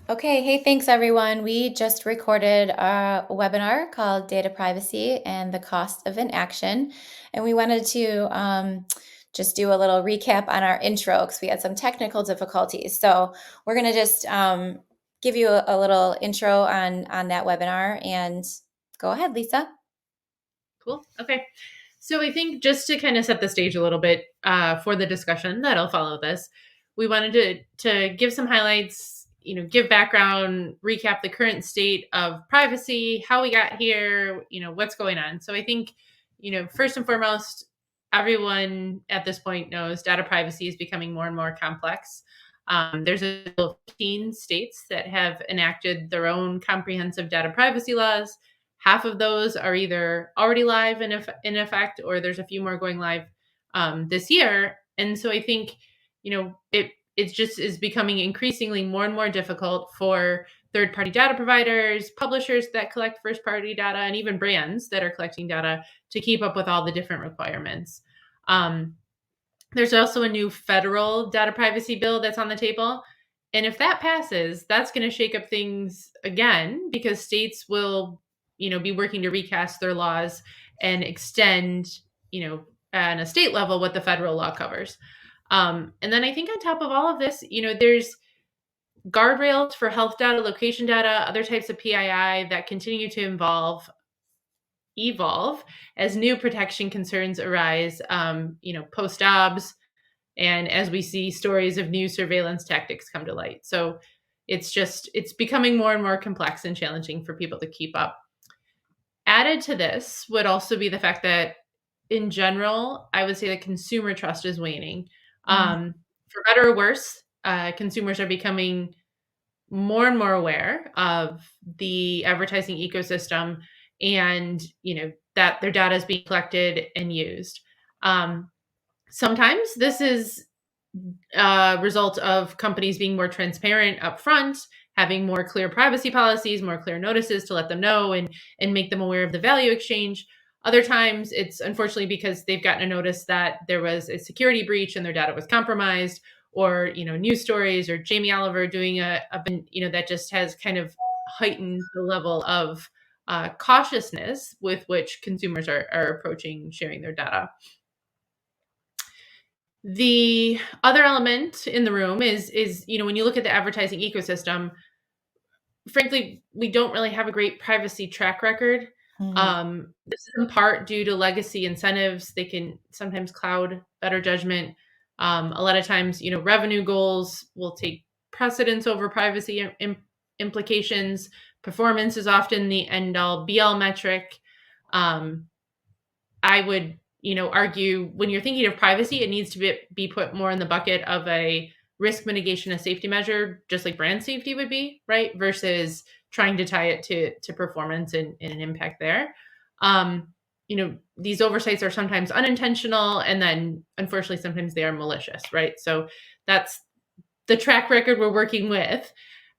Okay, hey, thanks everyone. We just recorded a webinar called Data Privacy and the Cost of Inaction. And we wanted to just do a little recap on our intro because we had some technical difficulties. So we're going to just give you a little intro on that webinar, and go ahead, Lisa. Cool. Okay. So I think just to kind of set the stage a little bit for the discussion that'll follow this, we wanted to give some highlights, give background, recap the current state of privacy, how we got here, what's going on. So I think, first and foremost, everyone at this point knows data privacy is becoming more and more complex. There's 15 states that have enacted their own comprehensive data privacy laws. Half of those are either already live in effect, or there's a few more going live this year. And so I think, it just is becoming increasingly more and more difficult for third-party data providers, publishers that collect first-party data, and even brands that are collecting data to keep up with all the different requirements. There's also a new federal data privacy bill that's on the table. And if that passes, that's going to shake up things again, because states will, be working to recast their laws and extend, on a state level what the federal law covers. And then I think on top of all of this, there's guardrails for health data, location data, other types of PII that continue to evolve as new protection concerns arise, post-Dobbs, and as we see stories of new surveillance tactics come to light. So it's becoming more and more complex and challenging for people to keep up. Added to this would also be the fact that in general, I would say that consumer trust is waning. For better or worse, consumers are becoming more and more aware of the advertising ecosystem, and that their data is being collected and used. Sometimes this is a result of companies being more transparent upfront, having more clear privacy policies, more clear notices to let them know and make them aware of the value exchange. Other times it's unfortunately because they've gotten a notice that there was a security breach and their data was compromised, or news stories, or Jamie Oliver doing that just has kind of heightened the level of cautiousness with which consumers are approaching sharing their data. The other element in the room is when you look at the advertising ecosystem, frankly, we don't really have a great privacy track record. This is in part due to legacy incentives. They can sometimes cloud better judgment. A lot of times, revenue goals will take precedence over privacy implications. Performance is often the end all be all metric. I would, argue when you're thinking of privacy, it needs to be put more in the bucket of a risk mitigation, a safety measure, just like brand safety would be, right? Versus trying to tie it to performance and an impact there. These oversights are sometimes unintentional, and then unfortunately, sometimes they are malicious, right? So that's the track record we're working with.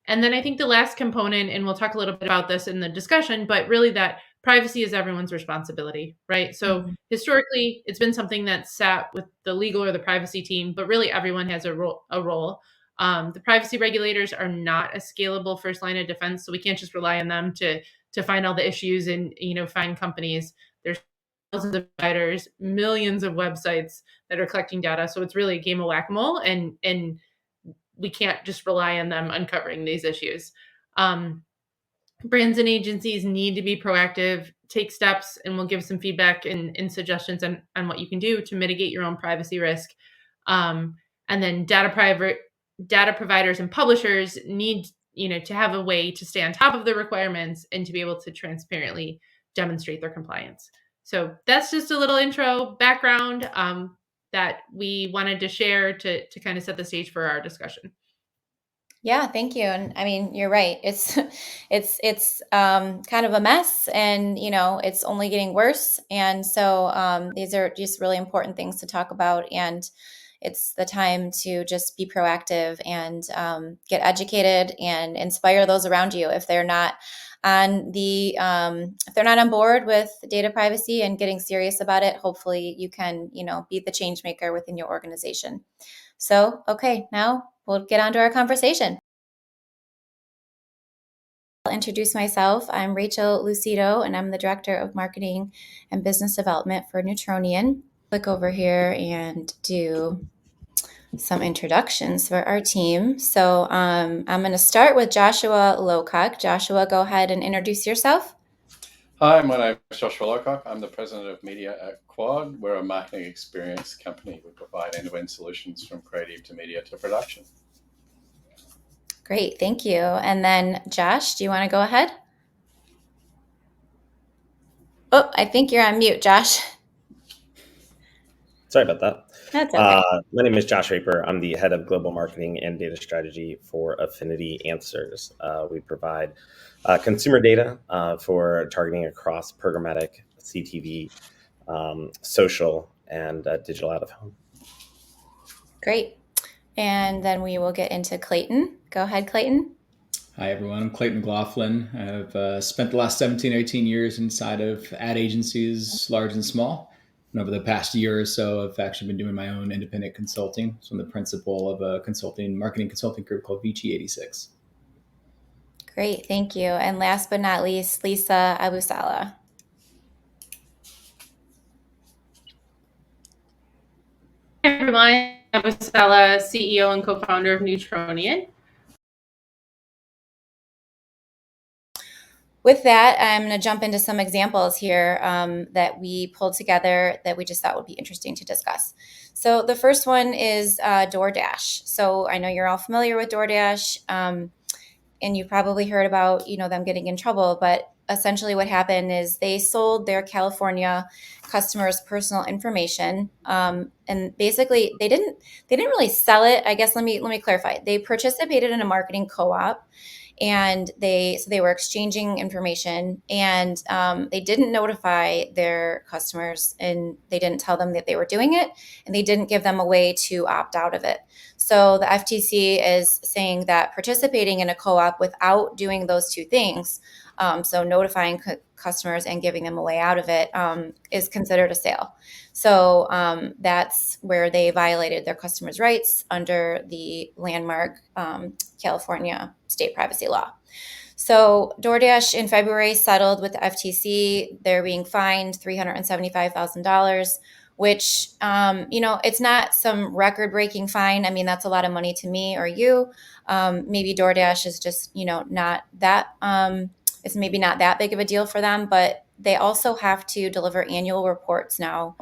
And then I think the last component, and we'll talk a little bit about this in the discussion, but really that privacy is everyone's responsibility, right? So historically, it's been something that sat with the legal or the privacy team, but really everyone has a role. The privacy regulators are not a scalable first line of defense, so we can't just rely on them to find all the issues and find companies. There's thousands of providers, millions of websites that are collecting data, so it's really a game of whack-a-mole, and we can't just rely on them uncovering these issues. Brands and agencies need to be proactive, take steps, and we'll give some feedback and suggestions on what you can do to mitigate your own privacy risk. And then data providers and publishers need to have a way to stay on top of the requirements and to be able to transparently demonstrate their compliance. So that's just a little intro background that we wanted to share to kind of set the stage for our discussion. Yeah, thank you. And I mean, you're right. It's kind of a mess, and it's only getting worse. And so these are just really important things to talk about. And it's the time to just be proactive and get educated and inspire those around you. If they're not if they're not on board with data privacy and getting serious about it, hopefully you can be the change maker within your organization. So, okay, now we'll get on to our conversation. I'll introduce myself. I'm Rachel Lucido, and I'm the Director of Marketing and Business Development for Neutronian. Click over here and do some introductions for our team. So I'm going to start with Joshua Lowcock. Joshua, go ahead and introduce yourself. Hi, my name is Joshua Lowcock. I'm the president of media at Quad. We're a marketing experience company. We provide end-to-end solutions from creative to media to production. Great, thank you. And then Josh, do you want to go ahead? Oh, I think you're on mute, Josh. Sorry about that. That's okay. My name is Josh Raper. I'm the head of global marketing and data strategy for Affinity Answers. We provide consumer data for targeting across programmatic, CTV, social, and digital out of home. Great. And then we will get into Clayton. Go ahead, Clayton. Hi, everyone. I'm Clayton McLaughlin. I've spent the last 17, 18 years inside of ad agencies, large and small. And over the past year or so, I've actually been doing my own independent consulting. So I'm the principal of a marketing consulting group called VG86. Great, thank you. And last but not least, Lisa Abousaleh. Hi, everyone. Abousaleh, CEO and Co-Founder of Neutronian. With that, I'm going to jump into some examples here that we pulled together that we just thought would be interesting to discuss. So the first one is DoorDash. So I know you're all familiar with DoorDash, and you've probably heard about them getting in trouble. But essentially, what happened is they sold their California customers' personal information, and basically they didn't really sell it. I guess let me clarify. They participated in a marketing co-op. And they were exchanging information, and they didn't notify their customers, and they didn't tell them that they were doing it, and they didn't give them a way to opt out of it. So the FTC is saying that participating in a co-op without doing those two things, so notifying customers and giving them a way out of it, is considered a sale. So that's where they violated their customers' rights under the landmark California state privacy law. So DoorDash in February settled with the FTC. They're being fined $375,000, which, it's not some record-breaking fine. I mean, that's a lot of money to me or you. Maybe DoorDash is just, not that, it's maybe not that big of a deal for them, but they also have to deliver annual reports now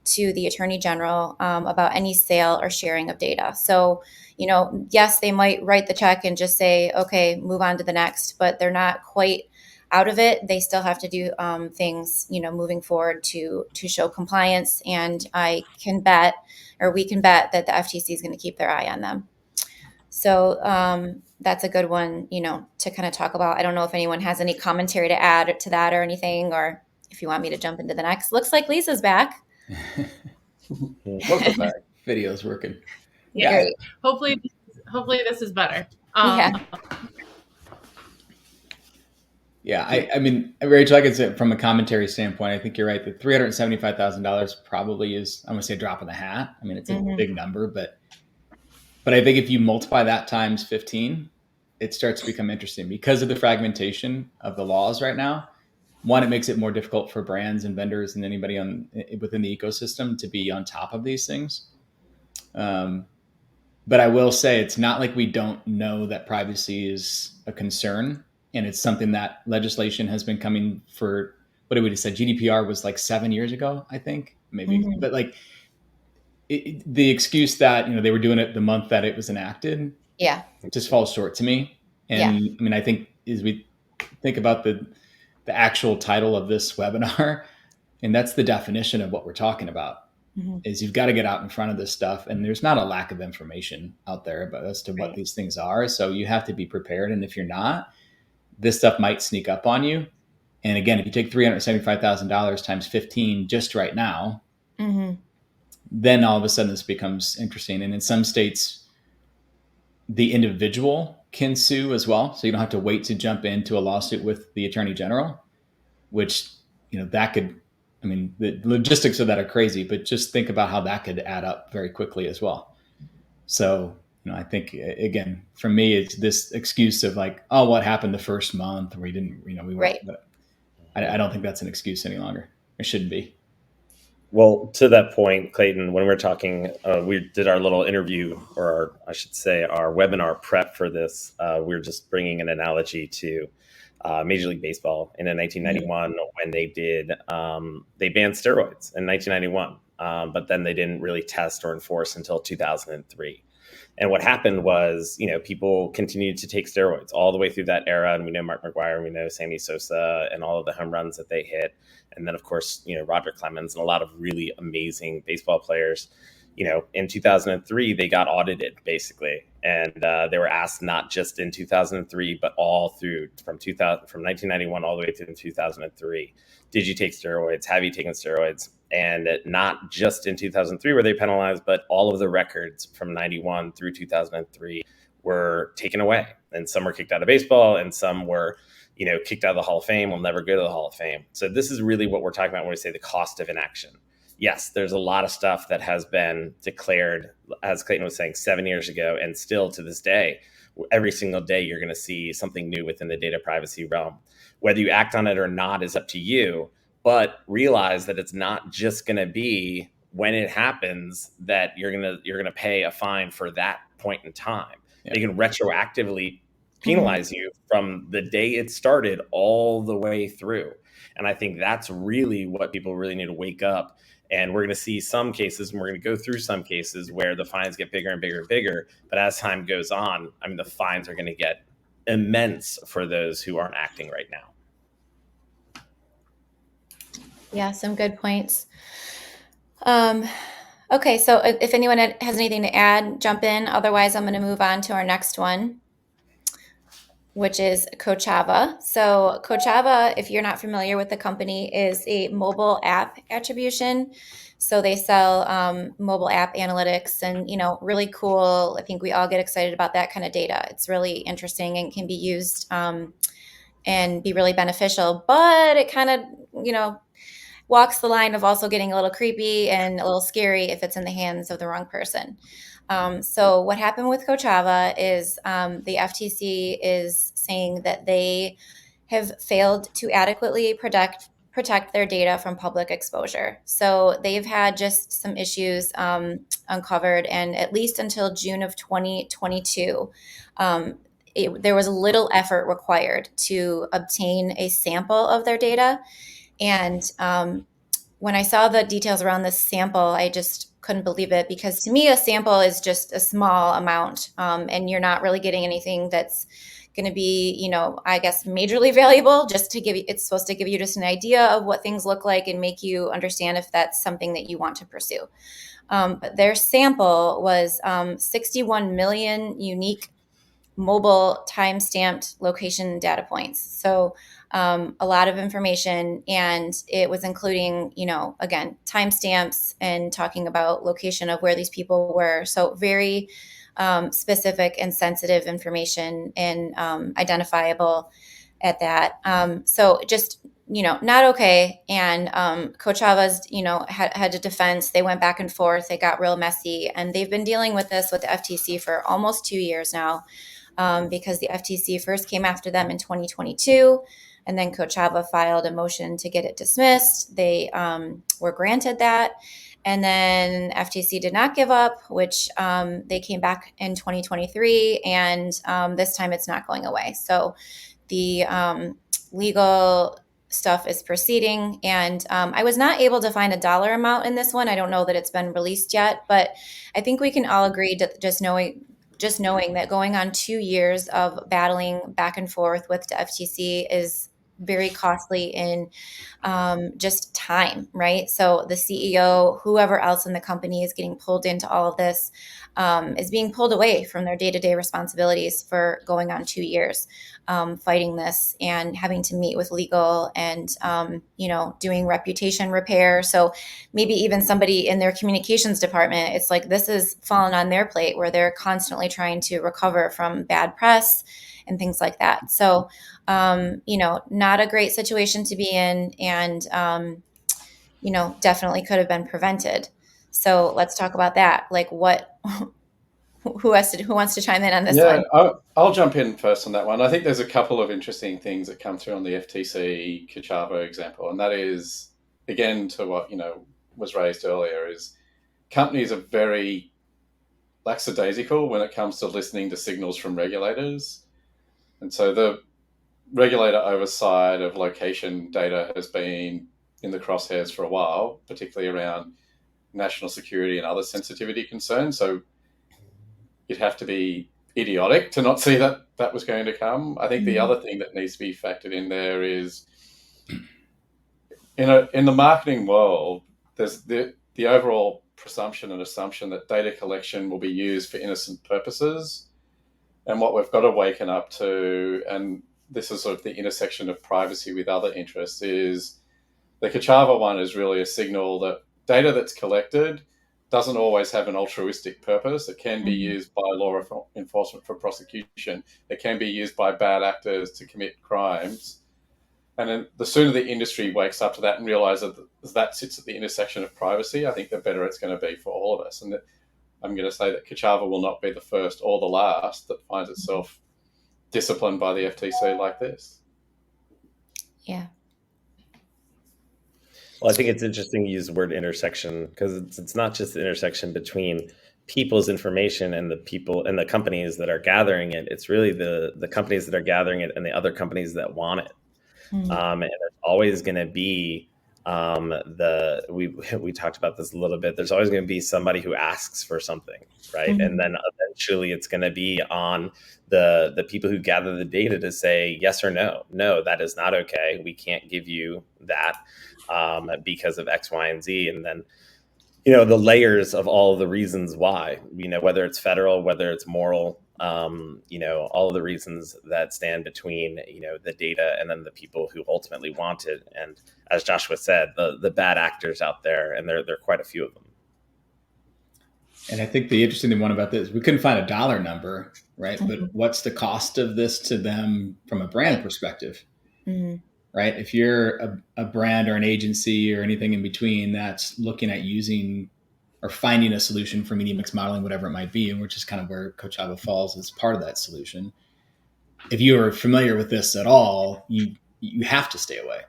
to the Attorney General about any sale or sharing of data. So, yes, they might write the check and just say, okay, move on to the next, but they're not quite out of it. They still have to do things, moving forward to show compliance. And we can bet that the FTC is going to keep their eye on them. So that's a good one, to kind of talk about. I don't know if anyone has any commentary to add to that or anything, or if you want me to jump into the next. Looks like Lisa's back. Welcome back. Video's working. Yeah. Hopefully this is better. Yeah, I mean, Rachel, I could say from a commentary standpoint, I think you're right. The $375,000 probably is, I'm going to say, a drop in the hat. I mean, it's a big number, but I think if you multiply that times 15, it starts to become interesting because of the fragmentation of the laws right now. One, it makes it more difficult for brands and vendors and anybody within the ecosystem to be on top of these things. But I will say it's not like we don't know that privacy is a concern. And it's something that legislation has been coming for, what did we just say? GDPR was like 7 years ago, I think, maybe. But like the excuse that, they were doing it the month that it was enacted, just falls short to me. And I mean, I think as we think about the actual title of this webinar, and that's the definition of what we're talking about, is you've got to get out in front of this stuff. And there's not a lack of information out there about as to what these things are. So you have to be prepared. And if you're not, this stuff might sneak up on you. And again, if you take $375,000 times 15 just right now, then all of a sudden this becomes interesting. And in some states, the individual can sue as well. So you don't have to wait to jump into a lawsuit with the Attorney General, which, that could, I mean, the logistics of that are crazy, but just think about how that could add up very quickly as well. So I think, again, for me, it's this excuse of like, oh, what happened the first month? We didn't, we weren't. Right. But I don't think that's an excuse any longer. It shouldn't be. Well, to that point, Clayton, when we're talking, we did our little interview, or I should say our webinar prep for this. We are just bringing an analogy to Major League Baseball in 1991 when they banned steroids in 1991, but then they didn't really test or enforce until 2003. And what happened was, people continued to take steroids all the way through that era. And we know Mark McGwire, we know Sammy Sosa, and all of the home runs that they hit. And then, of course, Roger Clemens and a lot of really amazing baseball players. In 2003, they got audited, basically. And they were asked not just in 2003, but all through from 1991 all the way through 2003. Did you take steroids? Have you taken steroids? And not just in 2003 were they penalized, but all of the records from 91 through 2003 were taken away. And some were kicked out of baseball and some were, kicked out of the Hall of Fame, will never go to the Hall of Fame. So this is really what we're talking about when we say the cost of inaction. Yes, there's a lot of stuff that has been declared, as Clayton was saying, 7 years ago, and still to this day, every single day, you're going to see something new within the data privacy realm. Whether you act on it or not is up to you. But realize that it's not just going to be when it happens that you're gonna pay a fine for that point in time. Yeah. They can retroactively penalize you from the day it started all the way through. And I think that's really what people really need to wake up. And we're going to see some cases, and we're going to go through some cases where the fines get bigger and bigger and bigger. But as time goes on, the fines are going to get immense for those who aren't acting right now. Yeah, some good points. Okay, so if anyone has anything to add, jump in. Otherwise, I'm going to move on to our next one, which is Kochava. So Kochava, if you're not familiar with the company, is a mobile app attribution. So they sell mobile app analytics and, really cool. I think we all get excited about that kind of data. It's really interesting and can be used and be really beneficial, but it kind of, walks the line of also getting a little creepy and a little scary if it's in the hands of the wrong person. So what happened with Kochava is the FTC is saying that they have failed to adequately protect their data from public exposure. So they've had just some issues uncovered, and at least until June of 2022, there was little effort required to obtain a sample of their data. And when I saw the details around this sample, I just couldn't believe it, because to me, a sample is just a small amount, and you're not really getting anything that's going to be, I guess, majorly valuable. Just to give you, it's supposed to give you just an idea of what things look like and make you understand if that's something that you want to pursue. But their sample was 61 million unique mobile time-stamped location data points. So a lot of information, and it was including, again, timestamps and talking about location of where these people were. So very specific and sensitive information and identifiable at that. So just, not okay. And Kochava's, had a defense. They went back and forth. It got real messy. And they've been dealing with this with the FTC for almost 2 years now. Because the FTC first came after them in 2022, and then Kochava filed a motion to get it dismissed. They were granted that, and then FTC did not give up, which they came back in 2023, and this time it's not going away. So the legal stuff is proceeding, and I was not able to find a dollar amount in this one. I don't know that it's been released yet, but I think we can all agree that just knowing that going on 2 years of battling back and forth with the FTC is very costly in just time, right? So the CEO, whoever else in the company is getting pulled into all of this, is being pulled away from their day-to-day responsibilities for going on 2 years, fighting this and having to meet with legal and, doing reputation repair. So maybe even somebody in their communications department, it's like this is fallen on their plate where they're constantly trying to recover from bad press and things like that. So, not a great situation to be in, and, definitely could have been prevented. So let's talk about that. Like what who wants to chime in on this Yeah, one? I'll jump in first on that one. I think there's a couple of interesting things that come through on the FTC Kachava example, and that is, again, to what was raised earlier, is companies are very lackadaisical when it comes to listening to signals from regulators. And so the regulator oversight of location data has been in the crosshairs for a while, particularly around national security and other sensitivity concerns. So you'd have to be idiotic to not see that that was going to come. I think the other thing that needs to be factored in there is in the marketing world, there's the overall presumption and assumption that data collection will be used for innocent purposes. And what we've got to waken up to, and this is sort of the intersection of privacy with other interests, is the Kachava one is really a signal that data that's collected doesn't always have an altruistic purpose. It can be used by law enforcement for prosecution. It can be used by bad actors to commit crimes. And then the sooner the industry wakes up to that and realizes that sits at the intersection of privacy, I think the better it's going to be for all of us. And I'm going to say that Kachava will not be the first or the last that finds itself disciplined by the FTC like this. Yeah. Well, I think it's interesting to use the word intersection because it's not just the intersection between people's information and the people and the companies that are gathering it. It's really the companies that are gathering it and the other companies that want it. And there's always going to be we talked about this a little bit. There's always going to be somebody who asks for something, right? And then eventually it's going to be on the people who gather the data to say yes or no. No, that is not okay. We can't give you that because of X, Y, and Z. And then the layers of all of the reasons why, whether it's federal, whether it's moral, all of the reasons that stand between, the data and then the people who ultimately want it. And as Joshua said, the bad actors out there, and there are quite a few of them. And I think the interesting one about this, we couldn't find a dollar number, right? But what's the cost of this to them from a brand perspective? Right? If you're a brand or an agency or anything in between that's looking at using or finding a solution for media mix modeling, whatever it might be, and which is kind of where Kachava falls as part of that solution. If you are familiar with this at all, you have to stay away,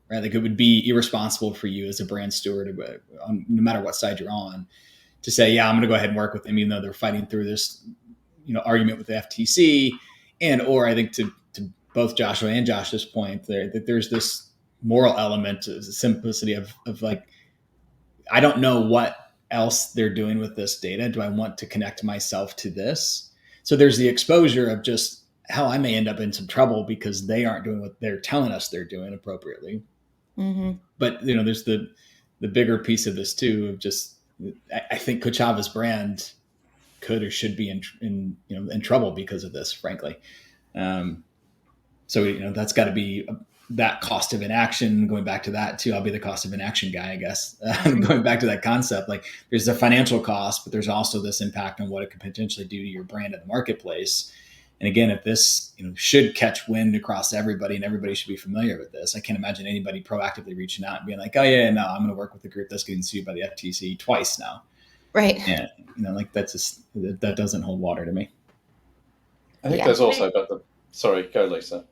right? Like it would be irresponsible for you as a brand steward, no matter what side you're on, to say, yeah, I'm going to go ahead and work with them, even though they're fighting through this, argument with the FTC, or I think to both Joshua and Josh's point, that there's this moral element, the simplicity of like, I don't know what else they're doing with this data. Do I want to connect myself to this? So there's the exposure of just how I may end up in some trouble because they aren't doing what they're telling us they're doing appropriately. But there's the bigger piece of this too, of just, I think Kachava's brand could or should be in trouble because of this, frankly. So that's got to be that cost of inaction. Going back to that too, I'll be the cost of inaction guy, I guess. Going back to that concept, like there's a financial cost, but there's also this impact on what it could potentially do to your brand in the marketplace. And again, if this should catch wind across everybody, and everybody should be familiar with this, I can't imagine anybody proactively reaching out and being like, "Oh yeah, no, I'm going to work with the group that's getting sued by the FTC twice now." Right. And like that's just, that doesn't hold water to me. I think there's also about the. Sorry, go, Lisa.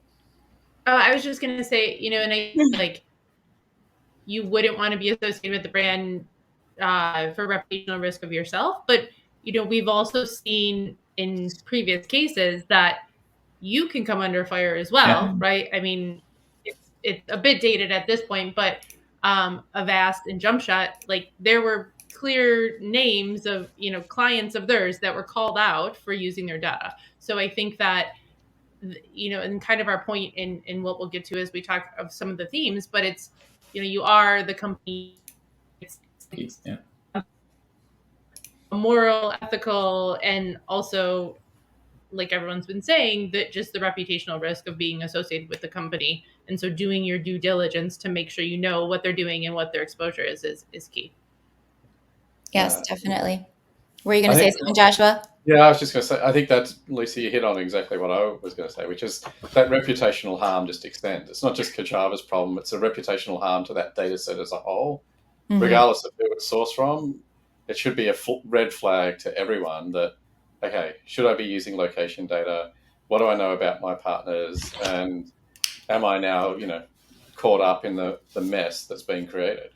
I was just going to say, and I like you wouldn't want to be associated with the brand for reputational risk of yourself, but we've also seen in previous cases that you can come under fire as well, right? I mean, it's a bit dated at this point, but Avast and JumpShot, like there were clear names of clients of theirs that were called out for using their data. So I think that and kind of our point in what we'll get to as we talk of some of the themes, but it's you are the company. It's moral, ethical, and also, like everyone's been saying, that just the reputational risk of being associated with the company. And so doing your due diligence to make sure you know what they're doing and what their exposure is key. Yes, definitely. Were you going to say something, Joshua? Yeah, I was just going to say, I think that's, Lisa, you hit on exactly what I was going to say, which is that reputational harm just extends. It's not just Kachava's problem, it's a reputational harm to that data set as a whole. Regardless of who it's sourced from, it should be a red flag to everyone that okay, should I be using location data? What do I know about my partners? And am I now, caught up in the mess that's being created?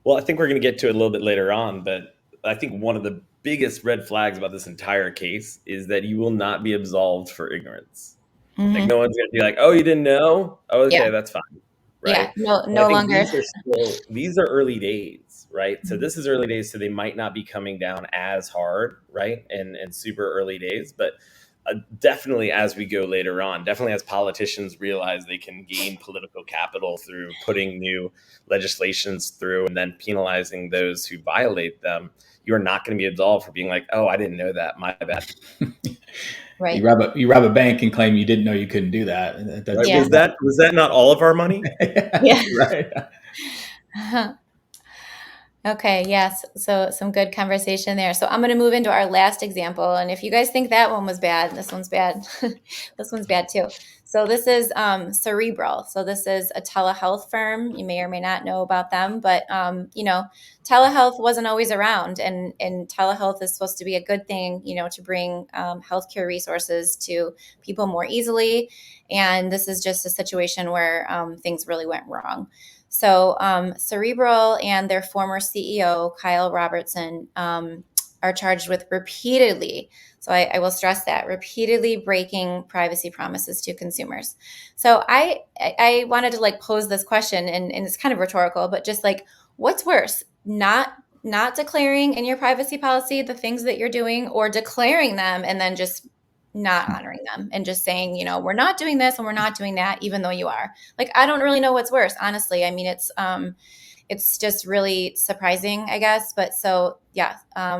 Well, I think we're going to get to it a little bit later on, but I think one of the biggest red flags about this entire case is that you will not be absolved for ignorance. Like, Hmm. no one's going to be like, "Oh, you didn't know? Oh, Yeah. okay, that's fine." Yeah. Right? No, But I no think longer. these are early days, right? So this is early days, so they might not be coming down as hard, right? And super early days, but definitely as we go later on, definitely as politicians realize they can gain political capital through putting new legislations through and then penalizing those who violate them, you're not going to be absolved for being like, "Oh, I didn't know that. My bad." Right. You rob a bank and claim you didn't know you couldn't do that. Right? Yeah. Was that not all of our money? Yeah. Right. Okay, yes. So some good conversation there. So I'm going to move into our last example. And if you guys think that one was bad, this one's bad. This one's bad too. So this is Cerebral. So this is a telehealth firm. You may or may not know about them, but telehealth wasn't always around, and telehealth is supposed to be a good thing, to bring healthcare resources to people more easily. And this is just a situation where things really went wrong. So Cerebral and their former CEO, Kyle Robertson, are charged with repeatedly, so I will stress that, repeatedly breaking privacy promises to consumers. So I wanted to pose this question, and it's kind of rhetorical, but just what's worse, not declaring in your privacy policy the things that you're doing, or declaring them and then just not honoring them and just saying, we're not doing this and we're not doing that, even though you are. I don't really know what's worse, honestly. I mean, it's just really surprising, I guess. But so yeah,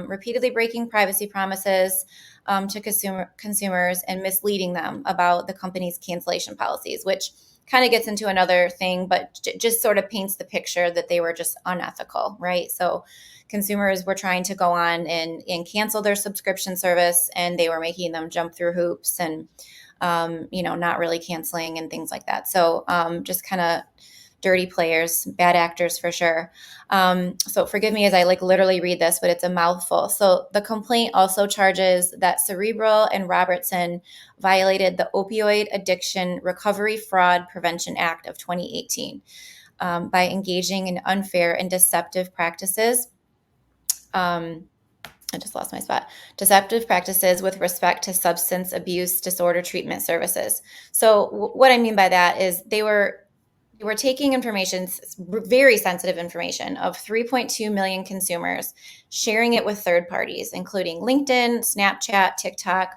repeatedly breaking privacy promises to consumers and misleading them about the company's cancellation policies, which kind of gets into another thing, but just sort of paints the picture that they were just unethical, right? So consumers were trying to go on and cancel their subscription service, and they were making them jump through hoops and, not really canceling and things like that. So just kind of dirty players, bad actors for sure. So forgive me as I literally read this, but it's a mouthful. So the complaint also charges that Cerebral and Robertson violated the Opioid Addiction Recovery Fraud Prevention Act of 2018 by engaging in unfair and deceptive practices. I just lost my spot. Deceptive practices with respect to substance abuse disorder treatment services. So what I mean by that is they were taking information, very sensitive information of 3.2 million consumers, sharing it with third parties, including LinkedIn, Snapchat, TikTok,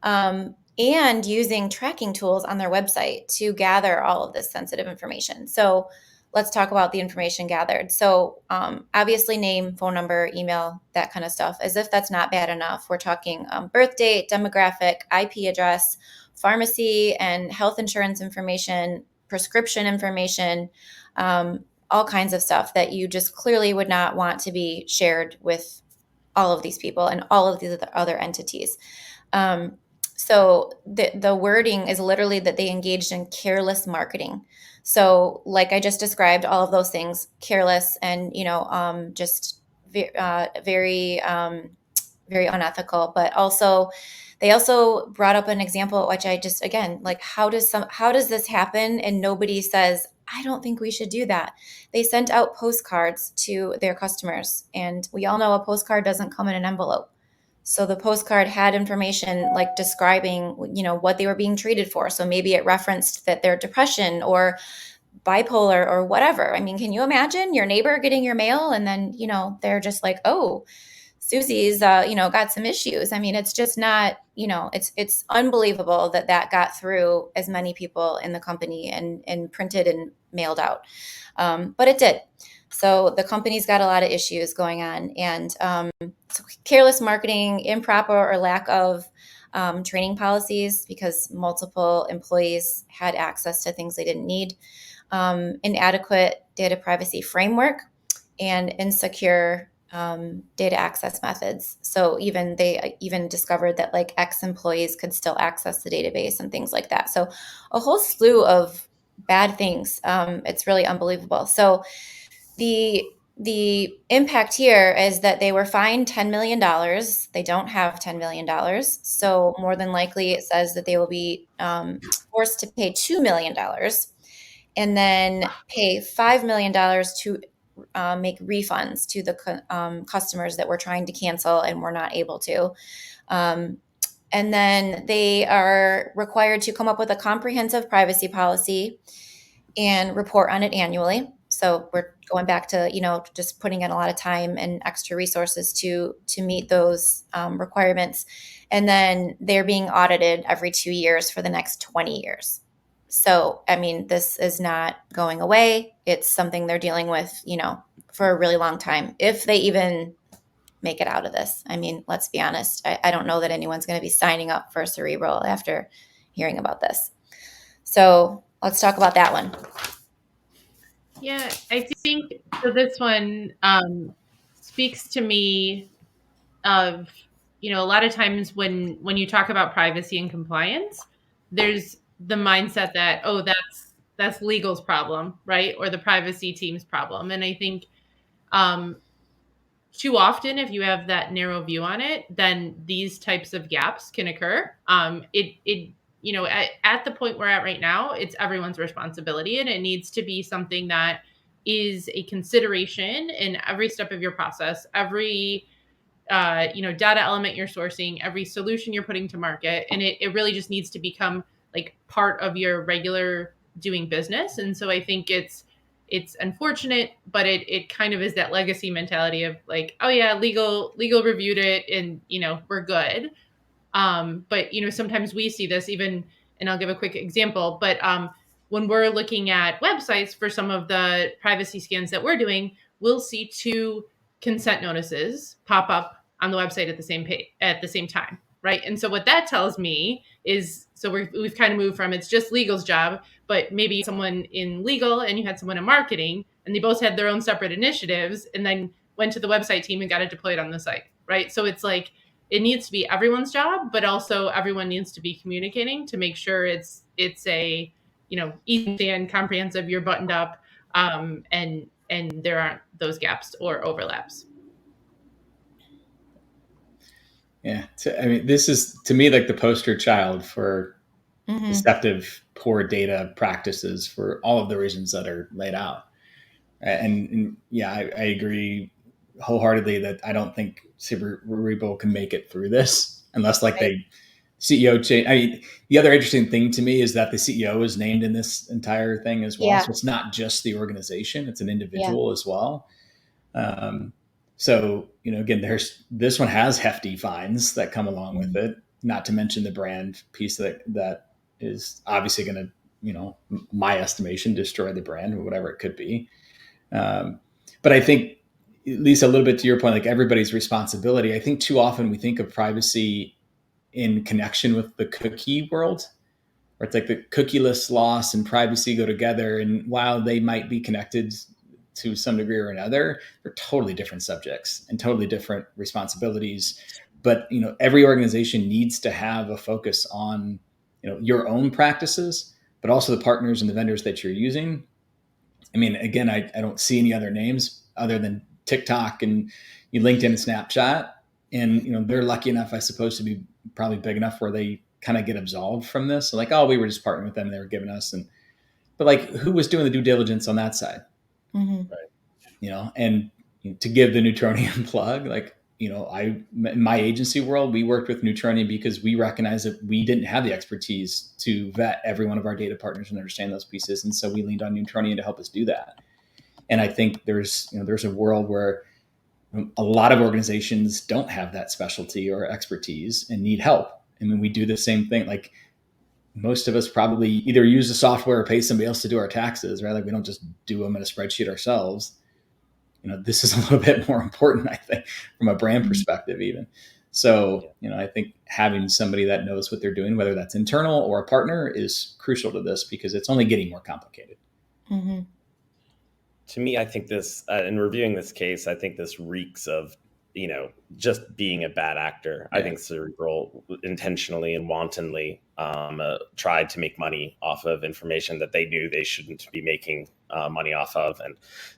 and using tracking tools on their website to gather all of this sensitive information. So let's talk about the information gathered. So obviously name, phone number, email, that kind of stuff. As if that's not bad enough, we're talking birth date, demographic, IP address, pharmacy and health insurance information, prescription information, all kinds of stuff that you just clearly would not want to be shared with all of these people and all of these other entities. So the wording is literally that they engaged in careless marketing. So like I just described, all of those things, careless and, just very, very unethical, but also they also brought up an example, which I just, again, how does this happen? And nobody says, I don't think we should do that. They sent out postcards to their customers, and we all know a postcard doesn't come in an envelope. So the postcard had information describing, what they were being treated for. So maybe it referenced that they're depression or bipolar or whatever. I mean, can you imagine your neighbor getting your mail and then, they're just like, oh, Susie's, got some issues. I mean, it's just not, it's unbelievable that got through as many people in the company and printed and mailed out. But it did. So the company's got a lot of issues going on, and so careless marketing, improper or lack of training policies because multiple employees had access to things they didn't need, inadequate data privacy framework, and insecure data access methods. So they even discovered that ex-employees could still access the database and things like that. So a whole slew of bad things. It's really unbelievable. So the the impact here is that they were fined $10 million. They don't have $10 million. So more than likely it says that they will be forced to pay $2 million and then pay $5 million to make refunds to the customers that were trying to cancel and were not able to. And then they are required to come up with a comprehensive privacy policy and report on it annually. So we're going back to, just putting in a lot of time and extra resources to meet those requirements. And then they're being audited every 2 years for the next 20 years. So, I mean, this is not going away. It's something they're dealing with, for a really long time, if they even make it out of this. I mean, let's be honest. I don't know that anyone's going to be signing up for Cerebral after hearing about this. So let's talk about that one. Yeah, I think so. This one speaks to me of, a lot of times when you talk about privacy and compliance, there's the mindset that, oh, that's legal's problem, right? Or the privacy team's problem. And I think too often, if you have that narrow view on it, then these types of gaps can occur. At the point we're at right now, it's everyone's responsibility, and it needs to be something that is a consideration in every step of your process, every data element you're sourcing, every solution you're putting to market, and it really just needs to become like part of your regular doing business. And so I think it's unfortunate, but it kind of is that legacy mentality of like, oh yeah, legal reviewed it and we're good. But sometimes we see this even, and I'll give a quick example, but when we're looking at websites for some of the privacy scans that we're doing, we'll see 2 consent notices pop up on the website at the same time, right? And so what that tells me is, so we've kind of moved from it's just legal's job, but maybe someone in legal and you had someone in marketing, and they both had their own separate initiatives, and then went to the website team and got it deployed on the site, right? So it's like, it needs to be everyone's job, but also everyone needs to be communicating to make sure it's a easy and comprehensive, you're buttoned up, and there aren't those gaps or overlaps. Yeah, I mean, this is to me like the poster child for deceptive, poor data practices for all of the reasons that are laid out. And yeah, I agree wholeheartedly that I don't think Cerebral can make it through this unless they CEO change. I mean, the other interesting thing to me is that the CEO is named in this entire thing as well. Yeah. So it's not just the organization; it's an individual as well. So again, this one has hefty fines that come along with it. Not to mention the brand piece that is obviously going to, my estimation, destroy the brand or whatever it could be. But I think, at least a little bit to your point, like everybody's responsibility. I think too often we think of privacy in connection with the cookie world, where it's like the cookieless loss and privacy go together. And while they might be connected to some degree or another, they're totally different subjects and totally different responsibilities. But every organization needs to have a focus on your own practices, but also the partners and the vendors that you're using. I mean, again, I don't see any other names other than TikTok and LinkedIn and Snapchat. And they're lucky enough, I suppose, to be probably big enough where they kind of get absolved from this. So like, oh, we were just partnering with them, they were giving us, but like, who was doing the due diligence on that side? Mm-hmm. Right. And to give the Neutronian plug, like, in my agency world, we worked with Neutronian because we recognized that we didn't have the expertise to vet every one of our data partners and understand those pieces. And so we leaned on Neutronian to help us do that. And I think there's a world where a lot of organizations don't have that specialty or expertise and need help. I mean, we do the same thing. Like most of us probably either use the software or pay somebody else to do our taxes, right? Like we don't just do them in a spreadsheet ourselves. This is a little bit more important, I think, from a brand perspective, even. So, I think having somebody that knows what they're doing, whether that's internal or a partner, is crucial to this because it's only getting more complicated. To me, I think this, in reviewing this case, I think this reeks of just being a bad actor. Yeah. I think Cerebral intentionally and wantonly tried to make money off of information that they knew they shouldn't be making money off of, and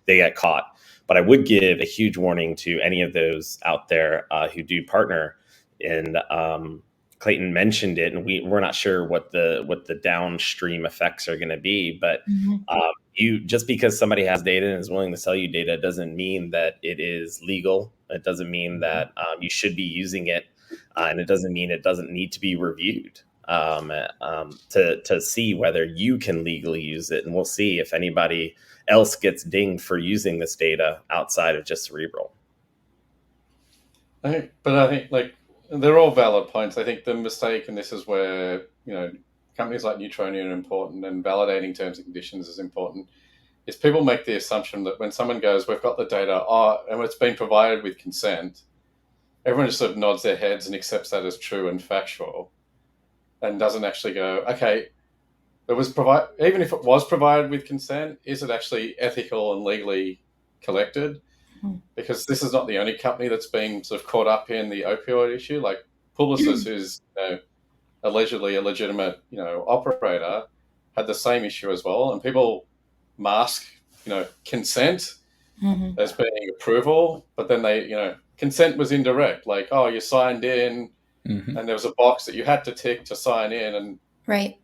they got caught. But I would give a huge warning to any of those out there who do partner. And Clayton mentioned it, and we're not sure what the downstream effects are going to be, but you, just because somebody has data and is willing to sell you data doesn't mean that it is legal. It doesn't mean that you should be using it, and it doesn't mean it doesn't need to be reviewed to see whether you can legally use it. And we'll see if anybody else gets dinged for using this data outside of just Cerebral. I think like they're all valid points. I think the mistake, and this is where companies like Neutronian are important, and validating terms and conditions is important, is people make the assumption that when someone goes, we've got the data, and it's been provided with consent, everyone just sort of nods their heads and accepts that as true and factual, and doesn't actually go, okay, even if it was provided with consent, is it actually ethical and legally collected? Because this is not the only company that's been sort of caught up in the opioid issue. Like Publicis, who's allegedly a legitimate operator, had the same issue as well, and people mask consent as being approval, but then they consent was indirect, like, oh, you signed in, and there was a box that you had to tick to sign in, and Right.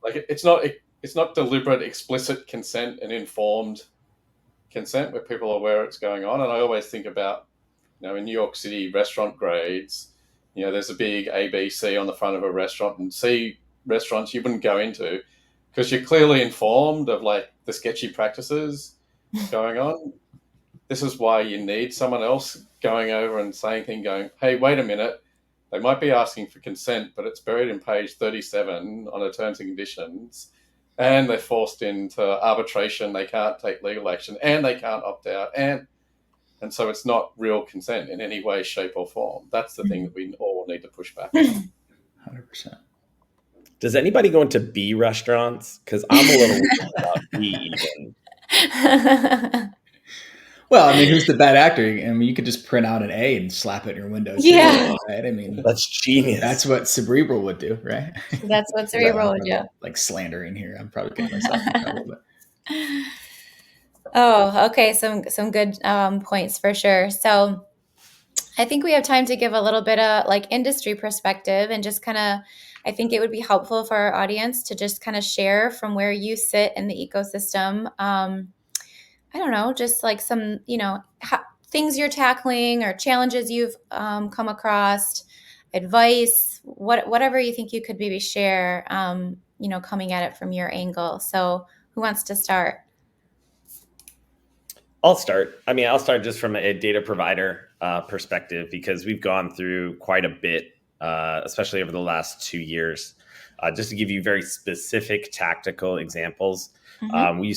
like it's not deliberate explicit consent and informed consent where people are aware it's going on. And I always think about in New York City restaurant grades, there's a big ABC on the front of a restaurant, and C restaurants you wouldn't go into because you're clearly informed of like the sketchy practices going on. This is why you need someone else going over and going, hey, wait a minute, they might be asking for consent, but it's buried in page 37 on the terms and conditions, and they're forced into arbitration. They can't take legal action, and they can't opt out, and so it's not real consent in any way, shape, or form. That's the thing that we all need to push back on. 100%. Does anybody go into B restaurants? Because I'm a little worried about B even. Well, I mean, who's the bad actor? I mean, you could just print out an A and slap it in your window. Yeah. Too, right? I mean, that's genius. That's what Cerebral would do, right? That's what Cerebral would do. Like slandering here. I'm probably getting myself in trouble. But. Oh, okay. Some good points for sure. So I think we have time to give a little bit of like industry perspective, and just kind of, I think it would be helpful for our audience to just kind of share from where you sit in the ecosystem. I don't know, just like some, things you're tackling or challenges you've come across, advice, whatever you think you could maybe share, coming at it from your angle. So who wants to start? I'll start. I mean, I'll start just from a data provider perspective, because we've gone through quite a bit, especially over the last 2 years. Just to give you very specific tactical examples, we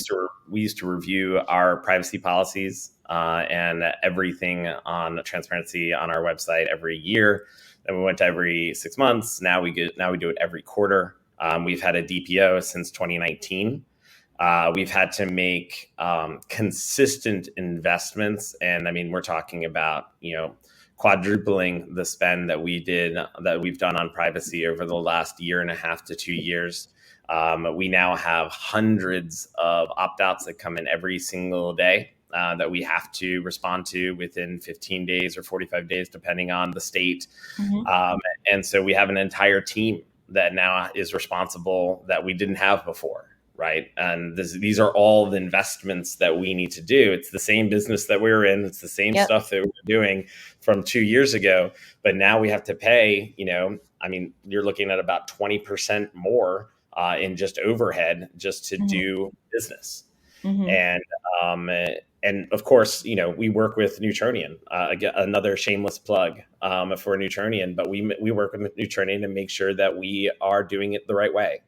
used to review our privacy policies and everything on transparency on our website every year. Then we went to every 6 months. Now we do it every quarter. We've had a DPO since 2019. We've had to make consistent investments, and I mean, we're talking about quadrupling the spend that we've done on privacy over the last 1.5 to 2 years. We now have hundreds of opt-outs that come in every single day that we have to respond to within 15 days or 45 days, depending on the state. And so we have an entire team that now is responsible that we didn't have before. Right. And these are all the investments that we need to do. It's the same business that we were in. It's the same stuff that we were doing from 2 years ago. But now we have to pay, you're looking at about 20% more in just overhead just to do business. And of course, we work with Neutronian, another shameless plug for Neutronian. But we work with Neutronian to make sure that we are doing it the right way.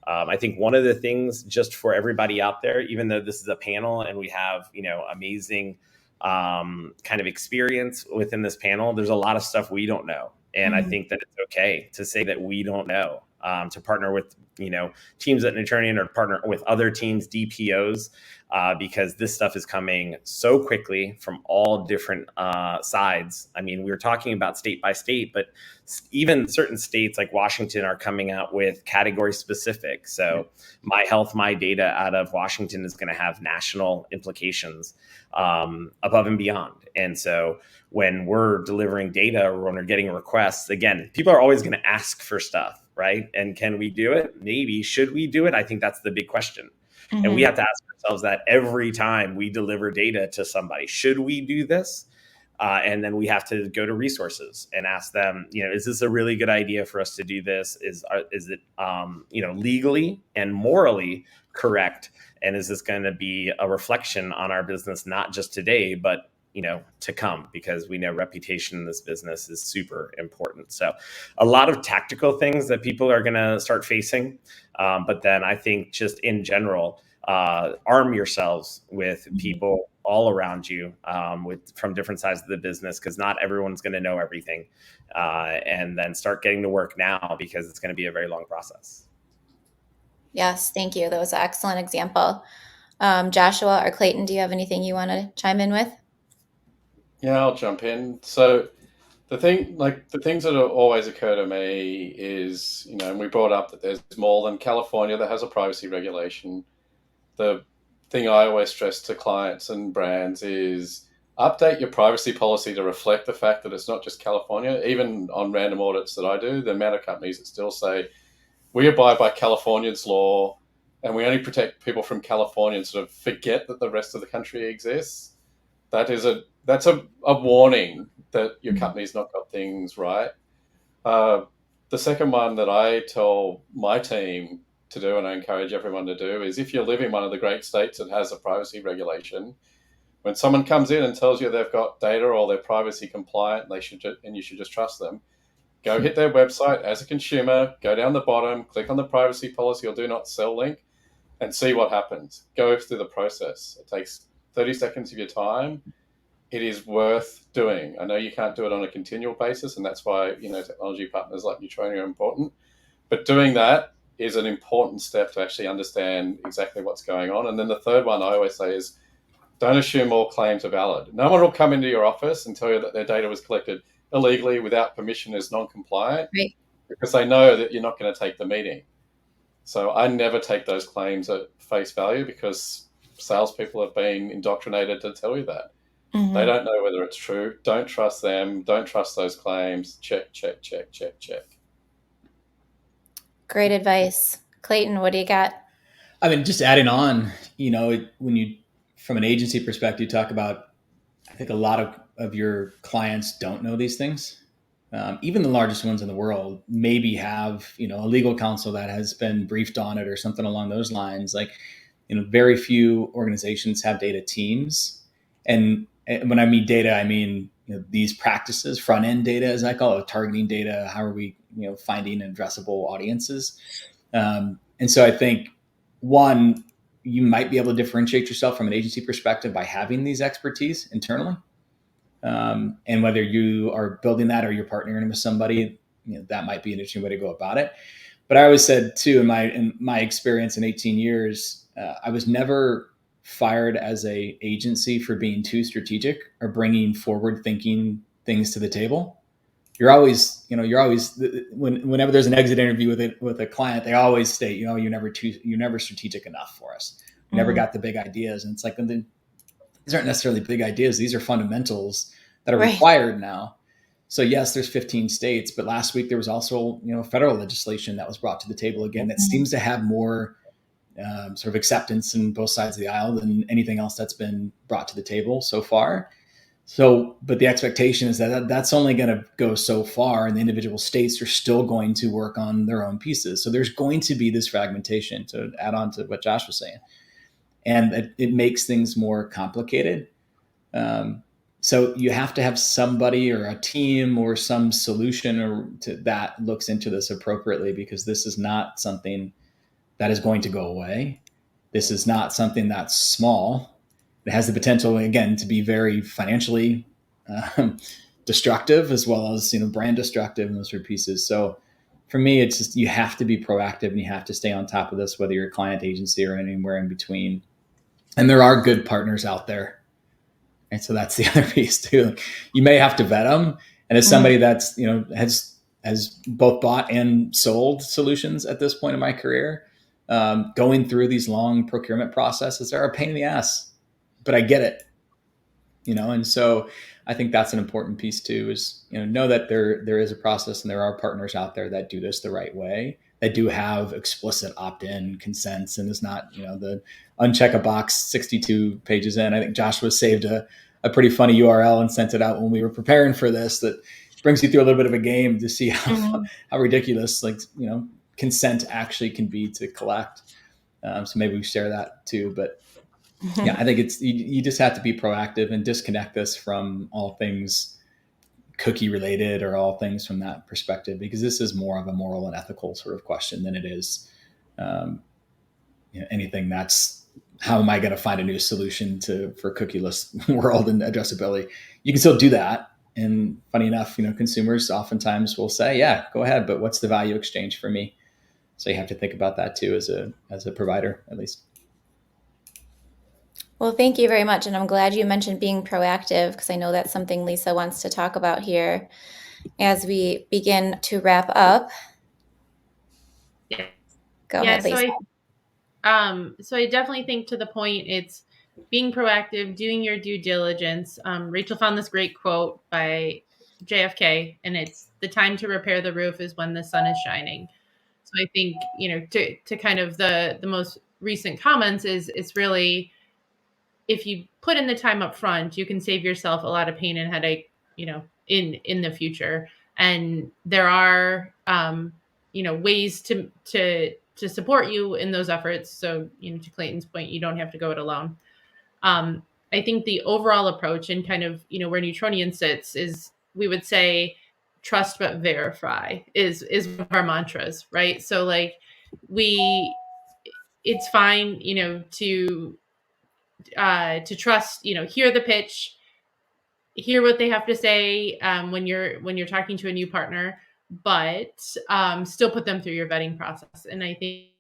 I think one of the things, just for everybody out there, even though this is a panel and we have, amazing kind of experience within this panel, there's a lot of stuff we don't know. And I think that it's okay to say that we don't know. to partner with, teams at Neutronian, or partner with other teams, DPOs, because this stuff is coming so quickly from all different sides. I mean, we were talking about state by state, but even certain states like Washington are coming out with category specific. So My Health, My Data out of Washington is going to have national implications above and beyond. And so when we're delivering data or when we're getting requests, again, people are always going to ask for stuff, right? And can we do it? Maybe. Should we do it? I think that's the big question. Mm-hmm. And we have to ask ourselves that every time we deliver data to somebody. Should we do this? And then we have to go to resources and ask them, is this a really good idea for us to do this? Is it, legally and morally correct? And is this going to be a reflection on our business, not just today, but to come, because we know reputation in this business is super important. So a lot of tactical things that people are going to start facing. But then I think just in general, arm yourselves with people all around you from different sides of the business, because not everyone's going to know everything. And then start getting to work now, because it's going to be a very long process. Yes, thank you. That was an excellent example. Joshua or Clayton, do you have anything you want to chime in with? Yeah, I'll jump in. So the things that always occur to me is, and we brought up that there's more than California that has a privacy regulation. The thing I always stress to clients and brands is update your privacy policy to reflect the fact that it's not just California. Even on random audits that I do, the amount of companies that still say, we abide by California's law and we only protect people from California, and sort of forget that the rest of the country exists. That's a warning that your company's not got things right. The second one that I tell my team to do, and I encourage everyone to do, is if you live in one of the great states that has a privacy regulation, when someone comes in and tells you they've got data or they're privacy compliant, and you should just trust them, go hit their website as a consumer, go down the bottom, click on the privacy policy or do not sell link, and see what happens. Go through the process. It takes 30 seconds of your time. It is worth doing. I know you can't do it on a continual basis, and that's why technology partners like Neutronian are important. But doing that is an important step to actually understand exactly what's going on. And then the third one I always say is, don't assume all claims are valid. No one will come into your office and tell you that their data was collected illegally without permission is non-compliant, right, because they know that you're not going to take the meeting. So I never take those claims at face value, because salespeople have been indoctrinated to tell you that. Mm-hmm. They don't know whether it's true. Don't trust them. Don't trust those claims. Check, check, check, check, check. Great advice. Clayton, what do you got? I mean, just adding on, when you, from an agency perspective, you talk about, I think a lot of your clients don't know these things. Even the largest ones in the world maybe have, a legal counsel that has been briefed on it or something along those lines. Like, very few organizations have data teams. And when I mean data, I mean, these practices, front end data, as I call it, targeting data. How are we, finding addressable audiences? And so I think, one, you might be able to differentiate yourself from an agency perspective by having these expertise internally. And whether you are building that or you're partnering with somebody, that might be an interesting way to go about it. But I always said too, in my experience in 18 years, I was never fired as a agency for being too strategic or bringing forward thinking things to the table. You're always, whenever there's an exit interview with a client, they always state, you're never strategic enough for us. You never got the big ideas. And it's like, these aren't necessarily big ideas. These are fundamentals that are required now. So yes, there's 15 states, but last week there was also, federal legislation that was brought to the table again that seems to have more sort of acceptance in both sides of the aisle than anything else that's been brought to the table so far. So, but the expectation is that that's only going to go so far, and the individual states are still going to work on their own pieces. So there's going to be this fragmentation, to add on to what Josh was saying. And it makes things more complicated. So you have to have somebody or a team or some solution that looks into this appropriately, because this is not something that is going to go away. This is not something that's small. It has the potential, again, to be very financially destructive, as well as brand destructive and those sort of pieces. So for me, it's just, you have to be proactive and you have to stay on top of this, whether you're a client agency or anywhere in between. And there are good partners out there. And so that's the other piece too. You may have to vet them. And as somebody that's, has both bought and sold solutions at this point in my career, going through these long procurement processes are a pain in the ass, but I get it, and so I think that's an important piece too, is, know that there is a process and there are partners out there that do this the right way, that do have explicit opt-in consents, and is not, the uncheck a box 62 pages in. I think Joshua saved a pretty funny URL and sent it out when we were preparing for this, that brings you through a little bit of a game to see how ridiculous, consent actually can be to collect. So maybe we share that too, but yeah, I think it's, you just have to be proactive and disconnect this from all things cookie related or all things from that perspective, because this is more of a moral and ethical sort of question than it is anything that's, how am I going to find a new solution for cookieless world and addressability? You can still do that. And funny enough, consumers oftentimes will say, yeah, go ahead, but what's the value exchange for me? So you have to think about that too, as a provider, at least. Well, thank you very much. And I'm glad you mentioned being proactive, because I know that's something Lisa wants to talk about here as we begin to wrap up. Yeah. Go ahead, Lisa. So I definitely think, to the point, it's being proactive, doing your due diligence. Rachel found this great quote by JFK, and it's, "The time to repair the roof is when the sun is shining." So I think, to kind of the most recent comments, is it's really, if you put in the time up front, you can save yourself a lot of pain and headache, in the future. And there are, ways to support you in those efforts. So, to Clayton's point, you don't have to go it alone. I think the overall approach, and kind of, where Neutronian sits, is, we would say, trust but verify is one of our mantras, right? So it's fine, to trust, hear the pitch, hear what they have to say when you're talking to a new partner, but still put them through your vetting process. And I think